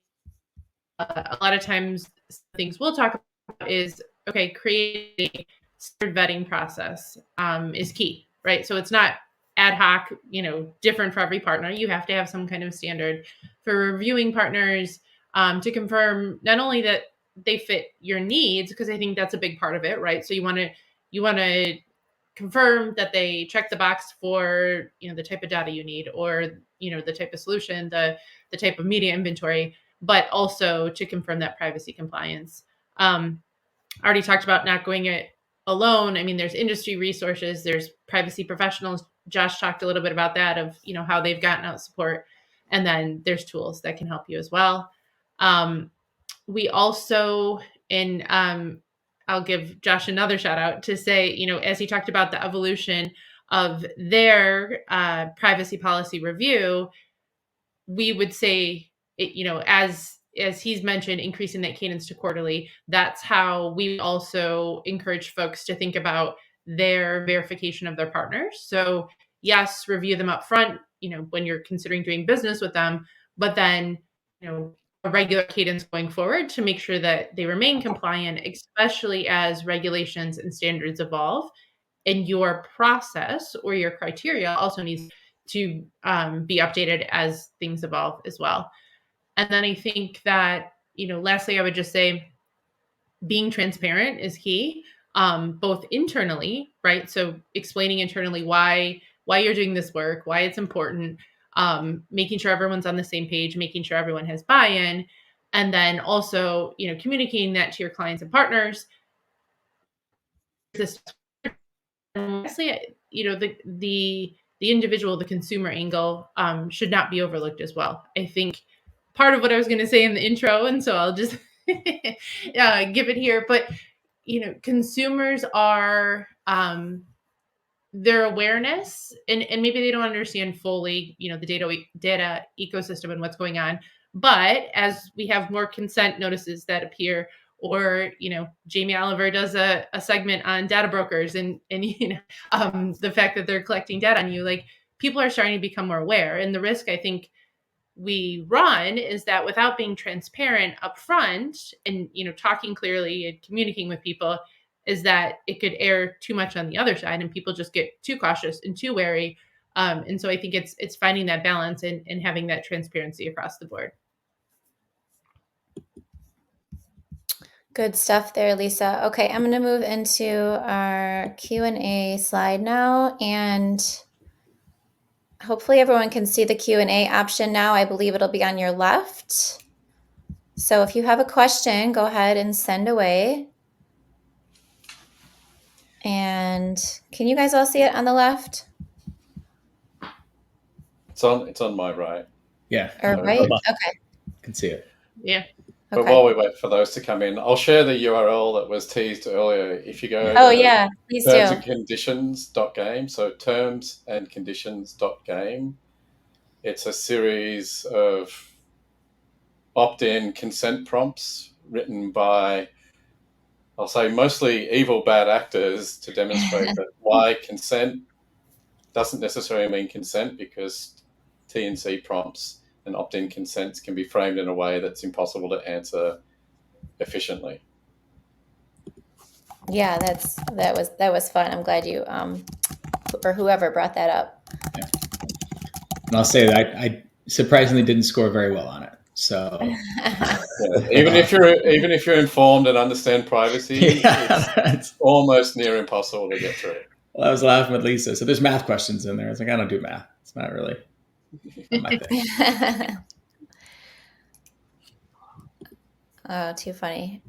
a lot of times things we'll talk about is, okay, creating a standard vetting process is key, right? So it's not ad hoc, different for every partner. You have to have some kind of standard for reviewing partners to confirm not only that they fit your needs, because I think that's a big part of it, right? So you want to confirm that they check the box for, the type of data you need, or, the type of solution, the type of media inventory, but also to confirm that privacy compliance. I already talked about not going it alone. I mean, there's industry resources, there's privacy professionals. Josh talked a little bit about that, of, how they've gotten out support. And then there's tools that can help you as well. We also, and I'll give Josh another shout out to say, as he talked about the evolution of their privacy policy review, we would say, as he's mentioned, increasing that cadence to quarterly. That's how we also encourage folks to think about their verification of their partners. So yes, review them up front, when you're considering doing business with them, but then, a regular cadence going forward to make sure that they remain compliant, especially as regulations and standards evolve. And your process or your criteria also needs to be updated as things evolve as well. And then I think that, lastly, I would just say being transparent is key, both internally, right? So explaining internally why you're doing this work, why it's important, making sure everyone's on the same page, making sure everyone has buy-in, and then also, communicating that to your clients and partners. Honestly, the individual, the consumer angle should not be overlooked as well. I think part of what I was going to say in the intro, and so I'll just give it here, but consumers are their awareness, and maybe they don't understand fully, the data ecosystem and what's going on. But as we have more consent notices that appear, or Jamie Oliver does a segment on data brokers, and the fact that they're collecting data on you, people are starting to become more aware. And the risk, I think, we run is that without being transparent upfront and, talking clearly and communicating with people, is that it could err too much on the other side and people just get too cautious and too wary. And so I think it's finding that balance and having that transparency across the board. Good stuff there, Lisa. Okay, I'm going to move into our Q&A slide now, and hopefully everyone can see the Q&A option now. I believe it'll be on your left. So if you have a question, go ahead and send away. And can you guys all see it on the left? It's on my right. Yeah. Or right? Okay. Can see it. Yeah. But Okay. while we wait for those to come in, I'll share the URL that was teased earlier. If you go Oh, yeah, please do. termsandconditions.game, so termsandconditions.game, it's a series of opt-in consent prompts written by, I'll say, mostly evil bad actors to demonstrate that why consent doesn't necessarily mean consent, because T&C prompts and opt-in consents can be framed in a way that's impossible to answer efficiently. Yeah, that was fun. I'm glad you or whoever brought that up. Yeah. And I'll say that I surprisingly didn't score very well on it. So yeah, even if you're informed and understand privacy, it's almost near impossible to get through. Well, I was laughing with Lisa. So there's math questions in there. It's like, I don't do math. It's not really my thing. Oh, too funny.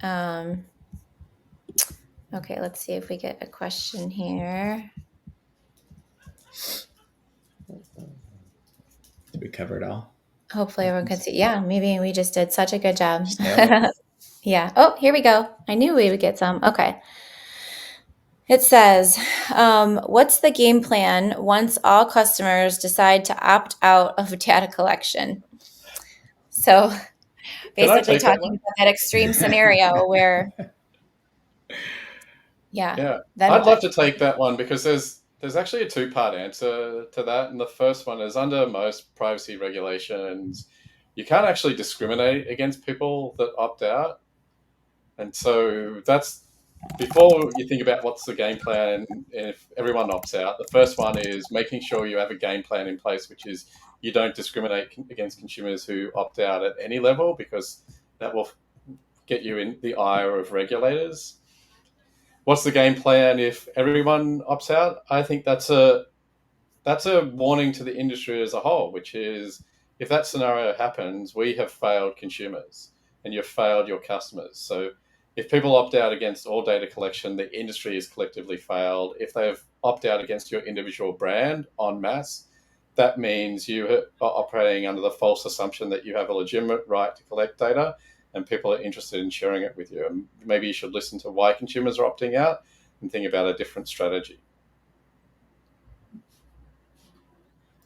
Okay, let's see if we get a question here. Did we cover it all? Hopefully everyone can see. Yeah, maybe we just did such a good job. Yeah. Oh, here we go. I knew we would get some. Okay. It says, what's the game plan once all customers decide to opt out of data collection? So basically talking about that extreme scenario where, yeah. I'd love to take that one, because there's actually a two-part answer to that. And the first one is, under most privacy regulations, you can't actually discriminate against people that opt out. And so that's, before you think about what's the game plan if everyone opts out, the first one is making sure you have a game plan in place, which is you don't discriminate against consumers who opt out at any level, because that will get you in the ire of regulators. What's the game plan if everyone opts out? I think that's a warning to the industry as a whole, which is, if that scenario happens, we have failed consumers and you've failed your customers. So if people opt out against all data collection, the industry has collectively failed. If they've opted out against your individual brand en masse, that means you are operating under the false assumption that you have a legitimate right to collect data and people are interested in sharing it with you. And maybe you should listen to why consumers are opting out and think about a different strategy.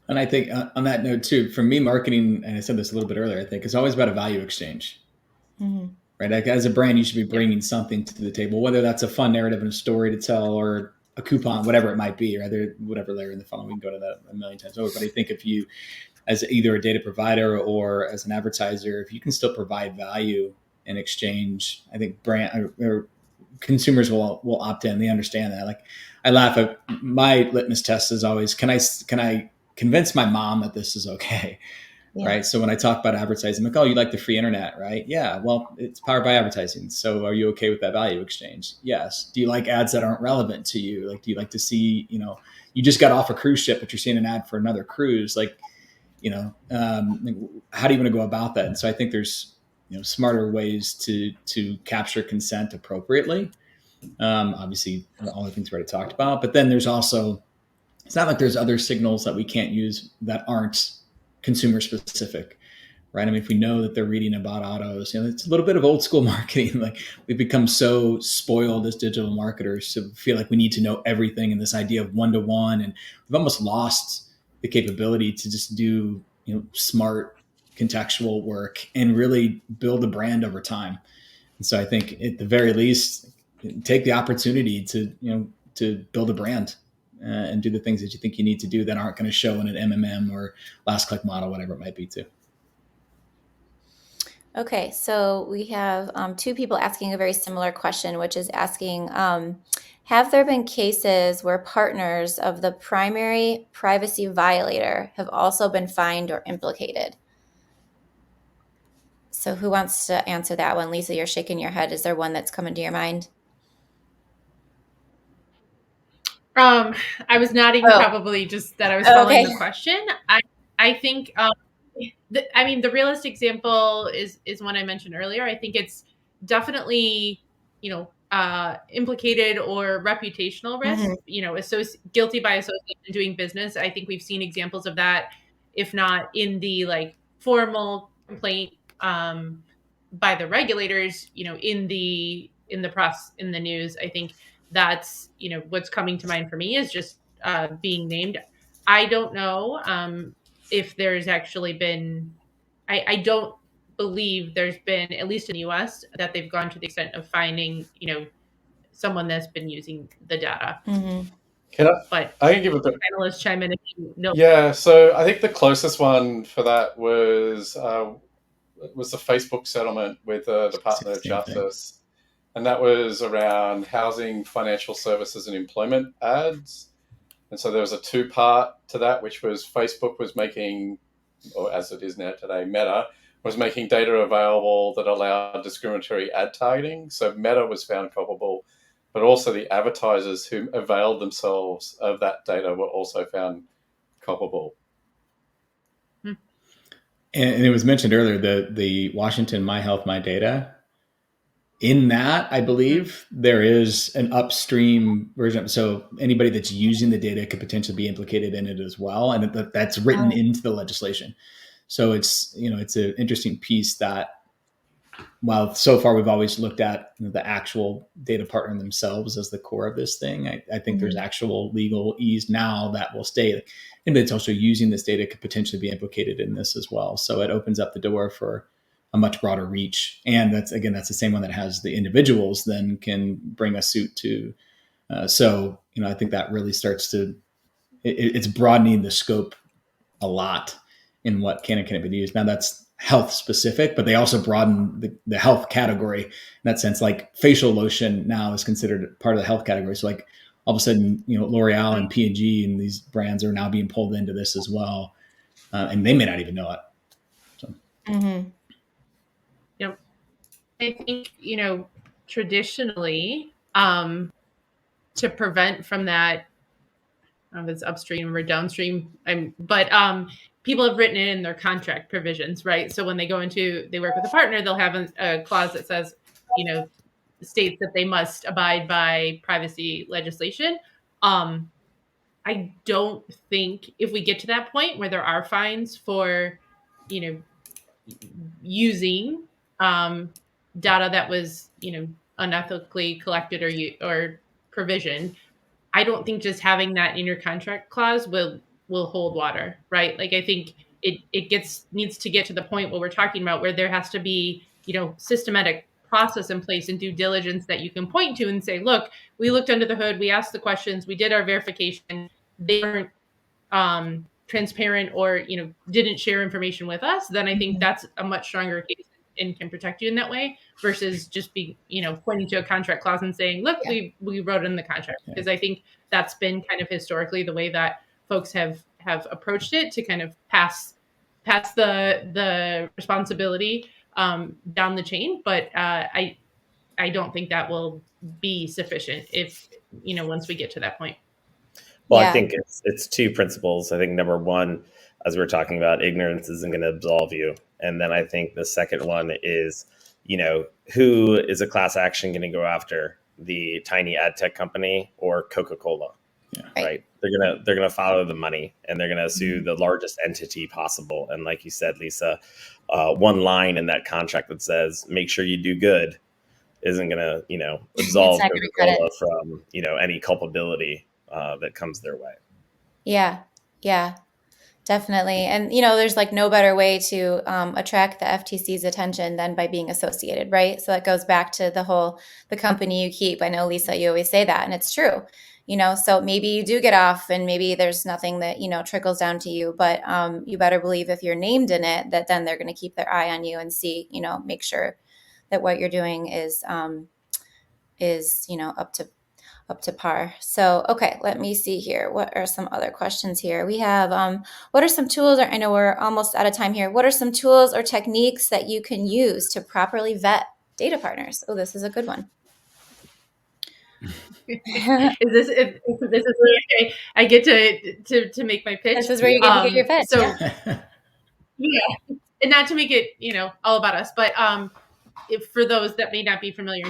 And I think on that note too, for me, marketing, and I said this a little bit earlier, I think it's always about a value exchange. Mm-hmm. Right? Like, as a brand, you should be bringing something to the table, whether that's a fun narrative and a story to tell, or a coupon, whatever it might be, or whatever layer in the funnel. We can go to that a million times over. But I think if you, as either a data provider or as an advertiser, if you can still provide value in exchange, I think brand or consumers will opt in. They understand that. Like, I laugh at my litmus test is always, can I convince my mom that this is okay? Yeah. Right. So when I talk about advertising, I'm like, oh, you like the free internet, right? Yeah. Well, it's powered by advertising. So are you okay with that value exchange? Yes. Do you like ads that aren't relevant to you? Like, do you like to see, you just got off a cruise ship, but you're seeing an ad for another cruise? Like, how do you want to go about that? And so I think there's, smarter ways to capture consent appropriately. Obviously all the things we already talked about, but then there's also, it's not like there's other signals that we can't use that aren't consumer specific, right? I mean, if we know that they're reading about autos, it's a little bit of old school marketing. Like, we've become so spoiled as digital marketers to feel like we need to know everything, and this idea of one-to-one, and we've almost lost the capability to just do, smart contextual work and really build a brand over time. And so I think at the very least, take the opportunity to build a brand. And do the things that you think you need to do that aren't going to show in an MMM or last click model, whatever it might be too. Okay, so we have two people asking a very similar question, which is asking, have there been cases where partners of the primary privacy violator have also been fined or implicated? So who wants to answer that one? Lisa, you're shaking your head. Is there one that's coming to your mind? I was nodding, Oh, probably just that I was following okay. the question. I think I mean, the realist example is one I mentioned earlier. I think it's definitely, implicated or reputational risk. Mhm. Guilty by association doing business. I think we've seen examples of that, if not in the like formal complaint by the regulators. In the press, in the news. I think that's what's coming to mind for me is just being named. I don't know if there's actually been. I don't believe there's been, at least in the US, that they've gone to the extent of finding someone that's been using the data. Mhm. Can But I can give a bit. panelists chime in if you know. Yeah, so I think the closest one for that was the Facebook settlement with the Department of Same thing. Justice, and that was around housing, financial services, and employment ads. And so there was a two-part to that, which was Facebook was making, or as it is now today, Meta was making data available that allowed discriminatory ad targeting. So Meta was found culpable, but also the advertisers who availed themselves of that data were also found culpable. And it was mentioned earlier, the Washington My Health My Data. In that, I believe there is an upstream version. So anybody that's using the data could potentially be implicated in it as well, and that's written into the legislation. So it's it's an interesting piece that while so far we've always looked at the actual data partner themselves as the core of this thing, I think there's actual legal ease now that will stay. And it's also using this data could potentially be implicated in this as well. So it opens up the door for a much broader reach. And that's the same one that has the individuals then can bring a suit to. So I think that really starts to, it's broadening the scope a lot in what can and can't be used. Now that's health specific, but they also broaden the health category in that sense. Like facial lotion now is considered part of the health category. So like all of a sudden, L'Oreal and P&G and these brands are now being pulled into this as well. And they may not even know it. So. Yep. I think, traditionally, to prevent from that, if it's upstream or downstream, but people have written it in their contract provisions, right? So when they work with a partner, they'll have a clause that says, states that they must abide by privacy legislation. I don't think if we get to that point where there are fines for, using data that was, unethically collected or provisioned, I don't think just having that in your contract clause will hold water, right? Like I think it needs to get to the point where we're talking about where there has to be, systematic process in place and due diligence that you can point to and say, look, we looked under the hood, we asked the questions, we did our verification, they weren't transparent or didn't share information with us. Then I think that's a much stronger case and can protect you in that way versus just be pointing to a contract clause and saying, look, we wrote in the contract. Because I think that's been kind of historically the way that folks have approached it, to kind of pass the responsibility down the chain. But I don't think that will be sufficient if once we get to that point. Well, Yeah. I think it's two principles. I think number one, as we're talking about, ignorance isn't going to absolve you. And then I think the second one is, who is a class action going to go after? The tiny ad tech company or Coca-Cola? Yeah. Right. They're gonna follow the money, and they're gonna sue the largest entity possible. And like you said, Lisa, one line in that contract that says "make sure you do good" isn't gonna absolve not gonna cut it. Coca-Cola from any culpability that comes their way. Yeah. Yeah. Definitely. And, there's like no better way to attract the FTC's attention than by being associated, right? So that goes back to the company you keep. I know, Lisa, you always say that, and it's true. So maybe you do get off and maybe there's nothing that, trickles down to you, but you better believe if you're named in it, that then they're going to keep their eye on you and see, make sure that what you're doing is up to par. So, okay, let me see here. What are some other questions here? We have, what are some tools, or I know we're almost out of time here. What are some tools or techniques that you can use to properly vet data partners? Oh, this is a good one. This is really okay? I get to make my pitch. This is where you get to get your pitch. So Yeah. yeah, and not to make it all about us, but if for those that may not be familiar,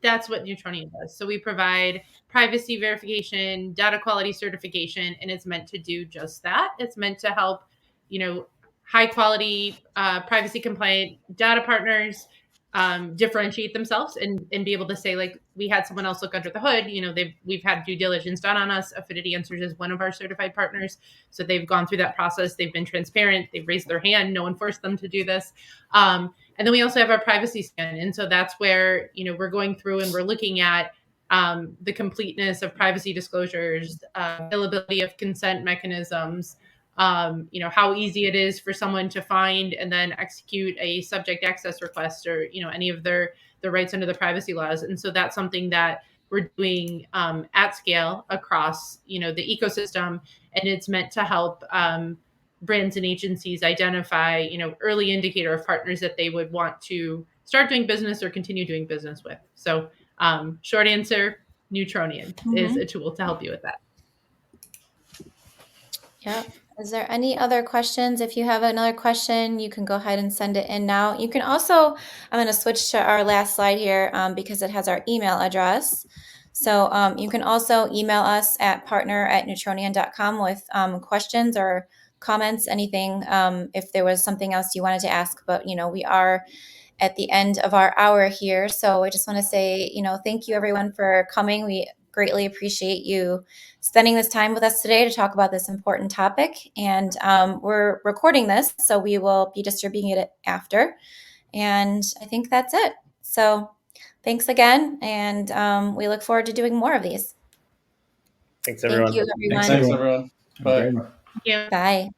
that's what Neutronian does. So we provide privacy verification, data quality certification, and it's meant to do just that. It's meant to help, high quality, privacy compliant data partners differentiate themselves and be able to say, like, we had someone else look under the hood. We've had due diligence done on us. Affinity Answers is one of our certified partners, so they've gone through that process. They've been transparent. They've raised their hand. No one forced them to do this. And then we also have our privacy scan. And so that's where, we're going through and we're looking at the completeness of privacy disclosures, availability of consent mechanisms, how easy it is for someone to find and then execute a subject access request or, any of their rights under the privacy laws. And so that's something that we're doing at scale across, the ecosystem. And it's meant to help brands and agencies identify, early indicator of partners that they would want to start doing business or continue doing business with. So short answer, Neutronian is a tool to help you with that. Yeah. Is there any other questions? If you have another question, you can go ahead and send it in now. You can also, I'm going to switch to our last slide here because it has our email address. So you can also email us at partner@neutronian.com with questions or comments, anything, if there was something else you wanted to ask. But, we are at the end of our hour here. So I just want to say, thank you everyone for coming. We greatly appreciate you spending this time with us today to talk about this important topic. And we're recording this, so we will be distributing it after. And I think that's it. So thanks again. And we look forward to doing more of these. Thanks, everyone. Thank you, everyone. Thanks, everyone. Bye. Thank you. Bye.